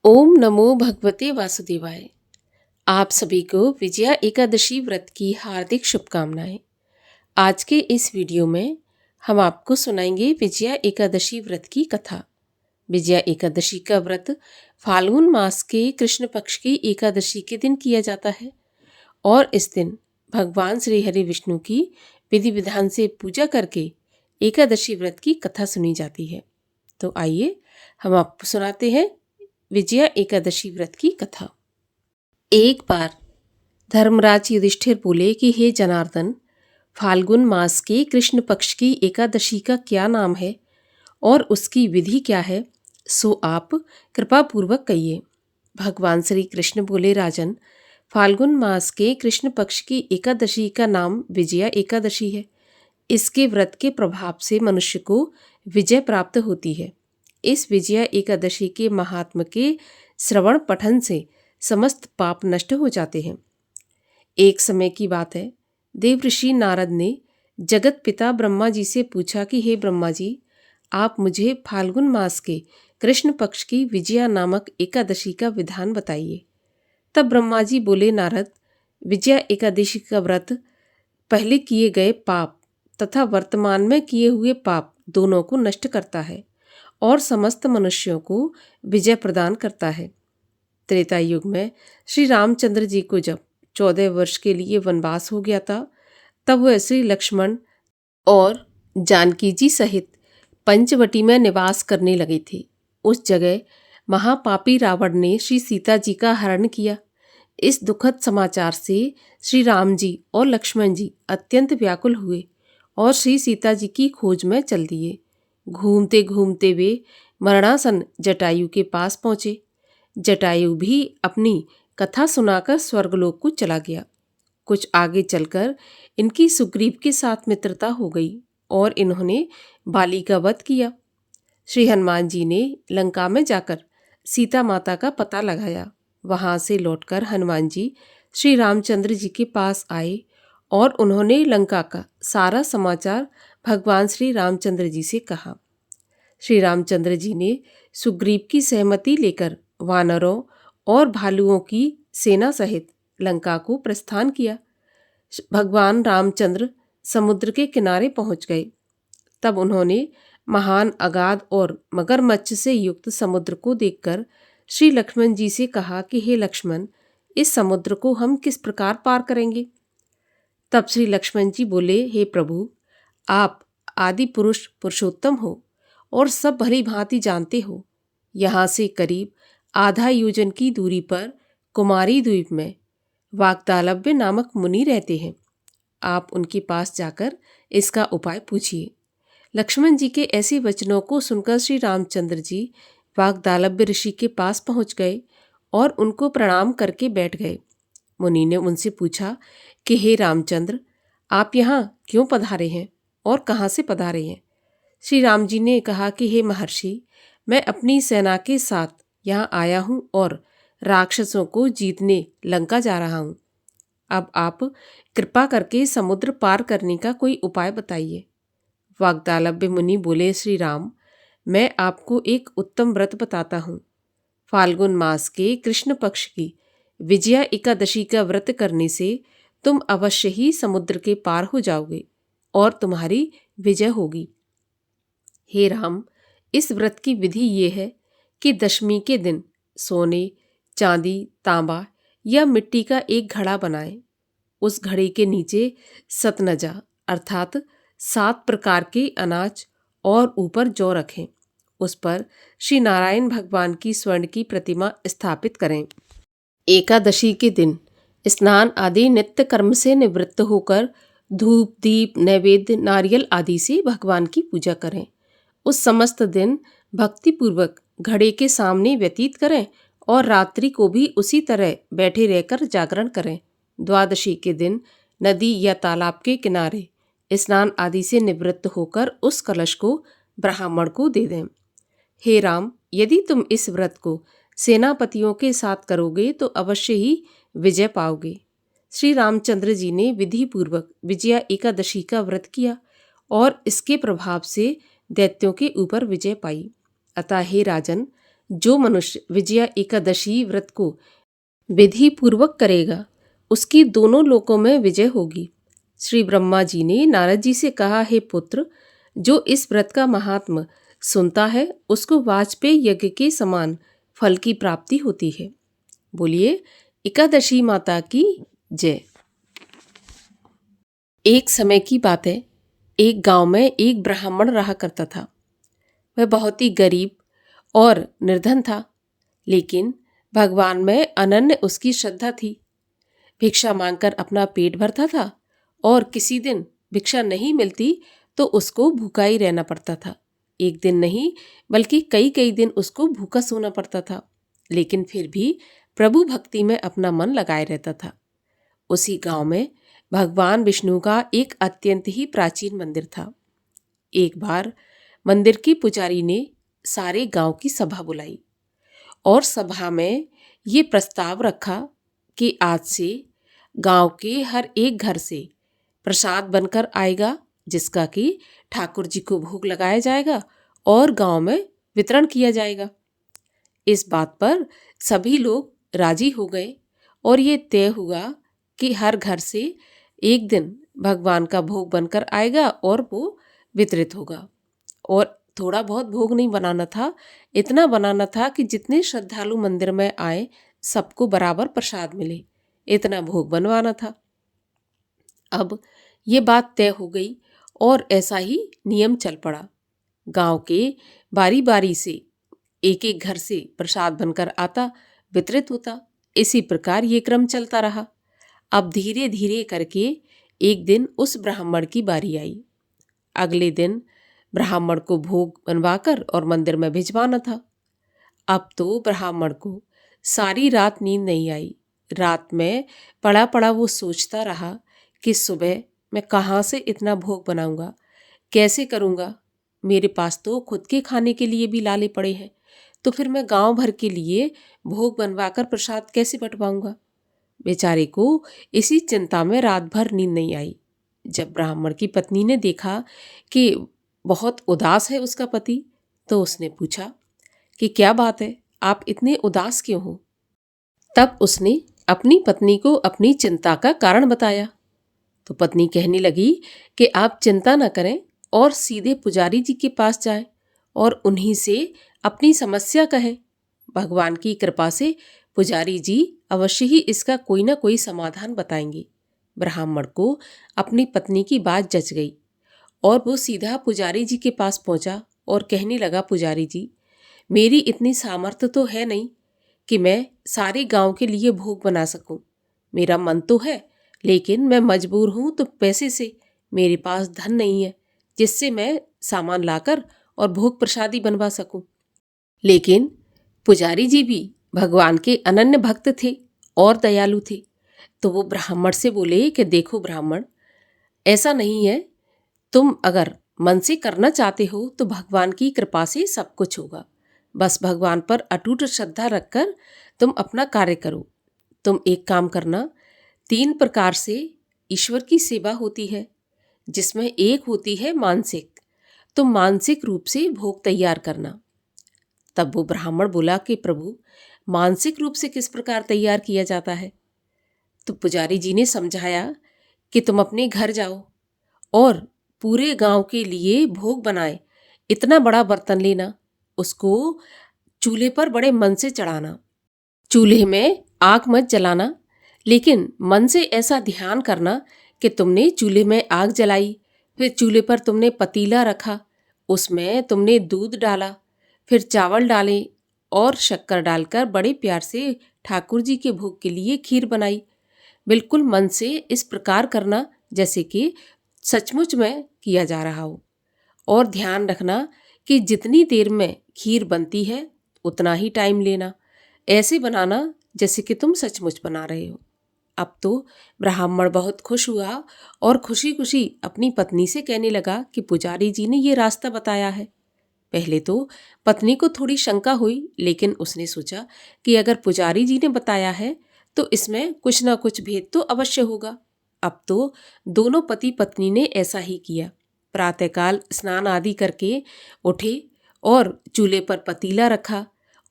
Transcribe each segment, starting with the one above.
ओम नमो भगवते वासुदेवाय। आप सभी को विजया एकादशी व्रत की हार्दिक शुभकामनाएं। आज के इस वीडियो में हम आपको सुनाएंगे विजया एकादशी व्रत की कथा। विजया एकादशी का व्रत फाल्गुन मास के कृष्ण पक्ष की एकादशी के दिन किया जाता है और इस दिन भगवान श्री हरि विष्णु की विधि विधान से पूजा करके एकादशी व्रत की कथा सुनी जाती है। तो आइए हम आपको सुनाते हैं विजया एकादशी व्रत की कथा। एक बार धर्मराज युधिष्ठिर बोले कि हे जनार्दन, फाल्गुन मास के कृष्ण पक्ष की एकादशी का क्या नाम है और उसकी विधि क्या है, सो आप कृपा पूर्वक कहिए। भगवान श्री कृष्ण बोले, राजन, फाल्गुन मास के कृष्ण पक्ष की एकादशी का नाम विजया एकादशी है। इसके व्रत के प्रभाव से मनुष्य को विजय प्राप्त होती है। इस विजया एकादशी के महात्म के श्रवण पठन से समस्त पाप नष्ट हो जाते हैं। एक समय की बात है, देवऋषि नारद ने जगत पिता ब्रह्मा जी से पूछा कि हे ब्रह्मा जी, आप मुझे फाल्गुन मास के कृष्ण पक्ष की विजया नामक एकादशी का विधान बताइए। तब ब्रह्मा जी बोले, नारद, विजया एकादशी का व्रत पहले किए गए पाप तथा वर्तमान में किए हुए पाप दोनों को नष्ट करता है और समस्त मनुष्यों को विजय प्रदान करता है। त्रेता युग में श्री रामचंद्र जी को जब 14 वर्ष के लिए वनवास हो गया था, तब वह श्री लक्ष्मण और जानकी जी सहित पंचवटी में निवास करने लगे थे। उस जगह महापापी रावण ने श्री सीता जी का हरण किया। इस दुखद समाचार से श्री राम जी और लक्ष्मण जी अत्यंत व्याकुल हुए और श्री सीता जी की खोज में चल दिए। घूमते घूमते वे मरणासन जटायु के पास पहुंचे। जटायु भी अपनी कथा सुनाकर स्वर्गलोक को चला गया। कुछ आगे चलकर इनकी सुग्रीव के साथ मित्रता हो गई और इन्होंने बाली का वध किया। श्री हनुमान जी ने लंका में जाकर सीता माता का पता लगाया। वहां से लौटकर हनुमान जी श्री रामचंद्र जी के पास आए और उन्होंने लंका का सारा समाचार भगवान श्री रामचंद्र जी से कहा। श्री रामचंद्र जी ने सुग्रीव की सहमति लेकर वानरों और भालुओं की सेना सहित लंका को प्रस्थान किया। भगवान रामचंद्र समुद्र के किनारे पहुंच गए। तब उन्होंने महान अगाध और मगरमच्छ से युक्त समुद्र को देखकर श्री लक्ष्मण जी से कहा कि हे लक्ष्मण, इस समुद्र को हम किस प्रकार पार करेंगे। तब श्री लक्ष्मण जी बोले, हे प्रभु, आप आदि पुरुष पुरुषोत्तम हो और सब भली भांति जानते हो। यहाँ से करीब आधा योजन की दूरी पर कुमारी द्वीप में वाग्दालव्य नामक मुनि रहते हैं। आप उनके पास जाकर इसका उपाय पूछिए। लक्ष्मण जी के ऐसे वचनों को सुनकर श्री रामचंद्र जी वाग्दालव्य ऋषि के पास पहुंच गए और उनको प्रणाम करके बैठ गए। मुनि ने उनसे पूछा कि हे रामचंद्र, आप यहाँ क्यों पधारे हैं और कहाँ से पधारे हैं। श्री राम जी ने कहा कि हे महर्षि, मैं अपनी सेना के साथ यहाँ आया हूँ और राक्षसों को जीतने लंका जा रहा हूँ। अब आप कृपा करके समुद्र पार करने का कोई उपाय बताइए। वाग्दालव्य मुनि बोले, श्री राम, मैं आपको एक उत्तम व्रत बताता हूँ। फाल्गुन मास के कृष्ण पक्ष की विजया एकादशी का व्रत करने से तुम अवश्य ही समुद्र के पार हो जाओगे और तुम्हारी विजय होगी। हे राम, इस व्रत की विधि ये है कि दशमी के दिन सोने, चांदी, तांबा या मिट्टी का एक घड़ा बनाएं। उस घड़े के नीचे सतनजा अर्थात 7 प्रकार के अनाज और ऊपर जौ रखें। उस पर श्री नारायण भगवान की स्वर्ण की प्रतिमा स्थापित करें। एकादशी के दिन स्नान आदि नित्य कर्म से निवृत्त होकर धूप, दीप, नैवेद्य, नारियल आदि से भगवान की पूजा करें। उस समस्त दिन भक्तिपूर्वक घड़े के सामने व्यतीत करें और रात्रि को भी उसी तरह बैठे रहकर जागरण करें। द्वादशी के दिन नदी या तालाब के किनारे स्नान आदि से निवृत्त होकर उस कलश को ब्राह्मण को दे दें। हे राम, यदि तुम इस व्रत को सेनापतियों के साथ करोगे तो अवश्य ही विजय पाओगे। श्री रामचंद्र जी ने विधि पूर्वक विजया एकादशी का व्रत किया और इसके प्रभाव से दैत्यों के ऊपर विजय पाई। अतः हे राजन, जो मनुष्य विजया एकादशी व्रत को विधि पूर्वक करेगा उसकी दोनों लोकों में विजय होगी। श्री ब्रह्मा जी ने नारद जी से कहा, हे पुत्र, जो इस व्रत का महात्म सुनता है उसको वाजपेयी यज्ञ के समान फल की प्राप्ति होती है। बोलिए एकादशी माता की जय। एक समय की बात है, एक गांव में एक ब्राह्मण रहा करता था। वह बहुत ही गरीब और निर्धन था, लेकिन भगवान में अनन्य उसकी श्रद्धा थी। भिक्षा मांगकर अपना पेट भरता था और किसी दिन भिक्षा नहीं मिलती तो उसको भूखा ही रहना पड़ता था। एक दिन नहीं बल्कि कई कई दिन उसको भूखा सोना पड़ता था, लेकिन फिर भी प्रभु भक्ति में अपना मन लगाए रहता था। उसी गांव में भगवान विष्णु का एक अत्यंत ही प्राचीन मंदिर था। एक बार मंदिर की पुजारी ने सारे गांव की सभा बुलाई और सभा में ये प्रस्ताव रखा कि आज से गांव के हर एक घर से प्रसाद बनकर आएगा, जिसका कि ठाकुर जी को भोग लगाया जाएगा और गांव में वितरण किया जाएगा। इस बात पर सभी लोग राजी हो गए और ये तय हुआ कि हर घर से एक दिन भगवान का भोग बनकर आएगा और वो वितरित होगा। और थोड़ा बहुत भोग नहीं बनाना था, इतना बनाना था कि जितने श्रद्धालु मंदिर में आए सबको बराबर प्रसाद मिले, इतना भोग बनवाना था। अब ये बात तय हो गई और ऐसा ही नियम चल पड़ा। गांव के बारी बारी से एक एक घर से प्रसाद बनकर आता, वितरित होता। इसी प्रकार ये क्रम चलता रहा। अब धीरे धीरे करके एक दिन उस ब्राह्मण की बारी आई। अगले दिन ब्राह्मण को भोग बनवाकर और मंदिर में भिजवाना था। अब तो ब्राह्मण को सारी रात नींद नहीं आई। रात में पड़ा पड़ा वो सोचता रहा कि सुबह मैं कहाँ से इतना भोग बनाऊंगा, कैसे करूंगा। मेरे पास तो खुद के खाने के लिए भी लाले पड़े हैं, तो फिर मैं गांव भर के लिए भोग बनवाकर प्रसाद कैसे बंटवाऊंगा। बेचारे को इसी चिंता में रात भर नींद नहीं आई। जब ब्राह्मण की पत्नी ने देखा कि बहुत उदास है उसका पति, तो उसने पूछा कि क्या बात है, आप इतने उदास क्यों हो। तब उसने अपनी पत्नी को अपनी चिंता का कारण बताया। तो पत्नी कहने लगी कि आप चिंता न करें और सीधे पुजारी जी के पास जाएं और उन्हीं से अपनी समस्या कहें। भगवान की कृपा से पुजारी जी अवश्य ही इसका कोई ना कोई समाधान बताएंगे। ब्राह्मण को अपनी पत्नी की बात जच गई और वो सीधा पुजारी जी के पास पहुंचा और कहने लगा, पुजारी जी, मेरी इतनी सामर्थ्य तो है नहीं कि मैं सारे गांव के लिए भोग बना सकूं। मेरा मन तो है, लेकिन मैं मजबूर हूं तो पैसे से। मेरे पास धन नहीं है जिससे मैं सामान लाकर और भोग प्रसादी बनवा सकूं। लेकिन पुजारी जी भी भगवान के अनन्य भक्त थे और दयालु थे। तो वो ब्राह्मण से बोले कि देखो ब्राह्मण, ऐसा नहीं है, तुम अगर मन से करना चाहते हो तो भगवान की कृपा से सब कुछ होगा। बस भगवान पर अटूट श्रद्धा रखकर तुम अपना कार्य करो। तुम एक काम करना, 3 प्रकार से ईश्वर की सेवा होती है, जिसमें एक होती है मानसिक। तुम मानसिक रूप से भोग तैयार करना। तब वो ब्राह्मण बोला कि प्रभु, मानसिक रूप से किस प्रकार तैयार किया जाता है। तो पुजारी जी ने समझाया कि तुम अपने घर जाओ और पूरे गांव के लिए भोग बनाए इतना बड़ा बर्तन लेना, उसको चूल्हे पर बड़े मन से चढ़ाना। चूल्हे में आग मत जलाना, लेकिन मन से ऐसा ध्यान करना कि तुमने चूल्हे में आग जलाई, फिर चूल्हे पर तुमने पतीला रखा, उसमें तुमने दूध डाला, फिर चावल डाले और शक्कर डालकर बड़े प्यार से ठाकुर जी के भोग के लिए खीर बनाई। बिल्कुल मन से इस प्रकार करना जैसे कि सचमुच में किया जा रहा हो। और ध्यान रखना कि जितनी देर में खीर बनती है उतना ही टाइम लेना। ऐसे बनाना जैसे कि तुम सचमुच बना रहे हो। अब तो ब्राह्मण बहुत खुश हुआ और खुशी खुशी अपनी पत्नी से कहने लगा कि पुजारी जी ने ये रास्ता बताया है। पहले तो पत्नी को थोड़ी शंका हुई, लेकिन उसने सोचा कि अगर पुजारी जी ने बताया है तो इसमें कुछ ना कुछ भेद तो अवश्य होगा। अब तो दोनों पति पत्नी ने ऐसा ही किया। प्रातःकाल स्नान आदि करके उठे और चूल्हे पर पतीला रखा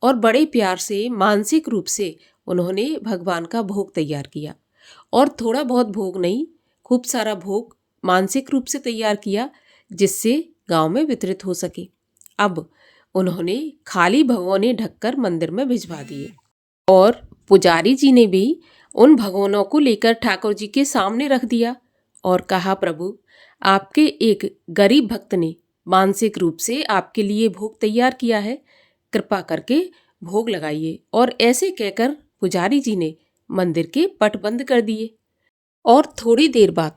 और बड़े प्यार से मानसिक रूप से उन्होंने भगवान का भोग तैयार किया। और थोड़ा बहुत भोग नहीं, खूब सारा भोग मानसिक रूप से तैयार किया, जिससे गांव में वितरित हो सके। अब उन्होंने खाली भगोने ढककर मंदिर में भिजवा दिए और पुजारी जी ने भी उन भगोनों को लेकर ठाकुर जी के सामने रख दिया और कहा, प्रभु, आपके एक गरीब भक्त ने मानसिक रूप से आपके लिए भोग तैयार किया है, कृपा करके भोग लगाइए। और ऐसे कहकर पुजारी जी ने मंदिर के पट बंद कर दिए। और थोड़ी देर बाद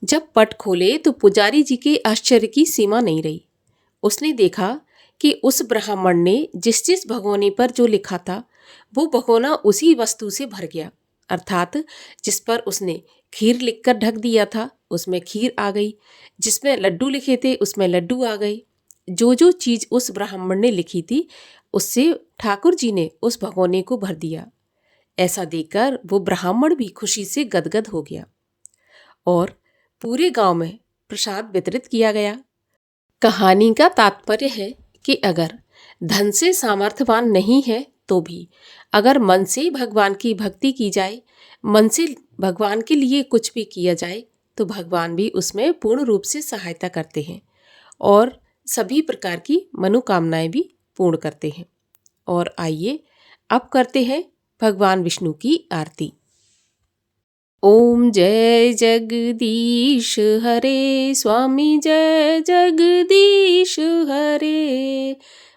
जब पट खोले तो पुजारी जी के आश्चर्य की सीमा नहीं रही। उसने देखा कि उस ब्राह्मण ने जिस जिस भगोने पर जो लिखा था वो भगोना उसी वस्तु से भर गया, अर्थात जिस पर उसने खीर लिखकर ढक दिया था उसमें खीर आ गई, जिसमें लड्डू लिखे थे उसमें लड्डू आ गए। जो जो चीज उस ब्राह्मण ने लिखी थी उससे ठाकुर जी ने उस भगोने को भर दिया। ऐसा देखकर वो ब्राह्मण भी खुशी से गदगद हो गया और पूरे गांव में प्रसाद वितरित किया गया। कहानी का तात्पर्य है कि अगर धन से सामर्थ्यवान नहीं है तो भी अगर मन से भगवान की भक्ति की जाए, मन से भगवान के लिए कुछ भी किया जाए, तो भगवान भी उसमें पूर्ण रूप से सहायता करते हैं और सभी प्रकार की मनोकामनाएं भी पूर्ण करते हैं। और आइए अब करते हैं भगवान विष्णु की आरती। ओम जय जगदीश हरे, स्वामी जय जगदीश हरे।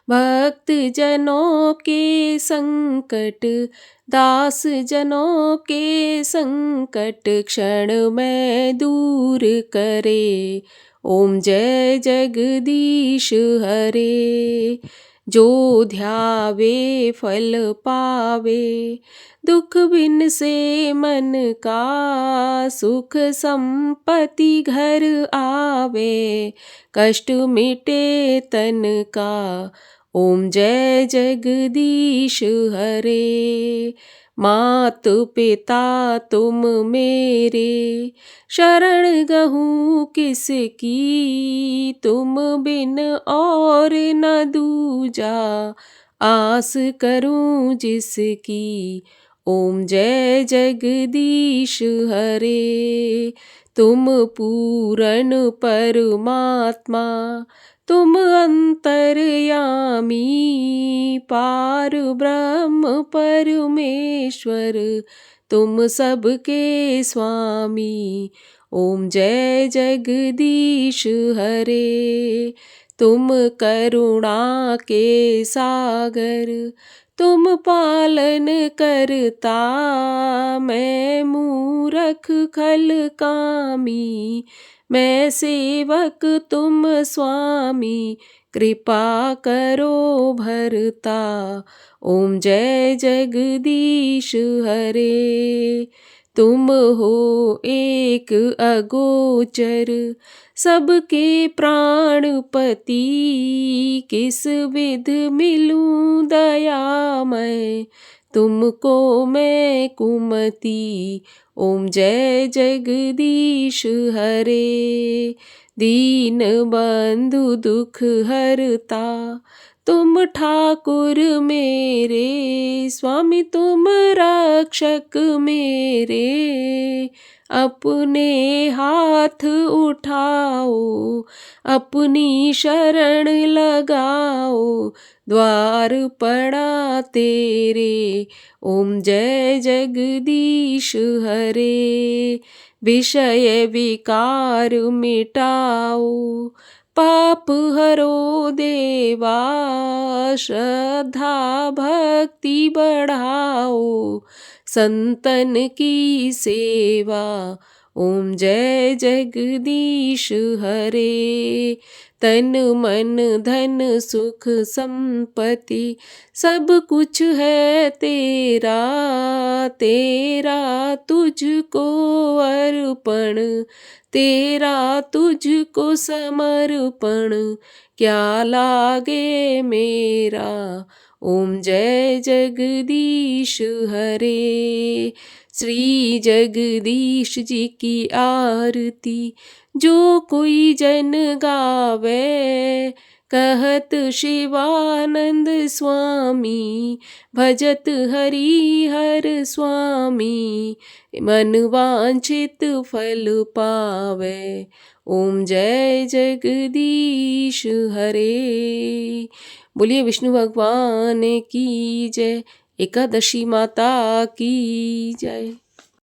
भक्त जनों के संकट, दास जनों के संकट क्षण में दूर करे। ओम जय जगदीश हरे। जो ध्यावे फल पावे, दुख बिन से मन का सुख संपत्ति घर आवे। कष्ट मिटे तन का, ओम जय जगदीश हरे। मात पिता तुम मेरे, शरण गहूँ किसकी, तुम बिन और न दूजा, आस करूं जिसकी। ओम जय जगदीश हरे। तुम पूरन परमात्मा, तुम अंतर्यामी, पार ब्रह्म परमेश्वर, तुम सबके स्वामी। ओम जय जगदीश हरे। तुम करुणा के सागर, तुम पालन करता, मैं मूरख खल कामी, मैं सेवक तुम स्वामी, कृपा करो भरता। ओम जय जगदीश हरे। तुम हो एक अगोचर, सबके प्राणपति, किस विध मिलूं दयामय, तुमको मैं कुमति। ओम जय जगदीश हरे। दीन बंधु दुख हरता, तुम ठाकुर मेरे, स्वामी तुम रक्षक मेरे। अपने हाथ उठाओ, अपनी शरण लगाओ, द्वार पड़ा तेरे। ओम जय जगदीश हरे। विषय विकार मिटाओ, पाप हरो देवा, श्रद्धा भक्ति बढ़ाओ, संतन की सेवा। ओम जय जगदीश हरे। तन मन धन सुख संपत्ति सब कुछ है तेरा, तेरा तुझको अर्पण, तेरा तुझको समर्पण, क्या लागे मेरा। ओम जय जगदीश हरे। श्री जगदीश जी की आरती जो कोई जन गावे, कहत शिवानंद स्वामी, भजत हरि हर स्वामी, मन वांछित फल पावे। ओम जय जगदीश हरे। बोलिए विष्णु भगवान की जय। एकादशी माता की जय।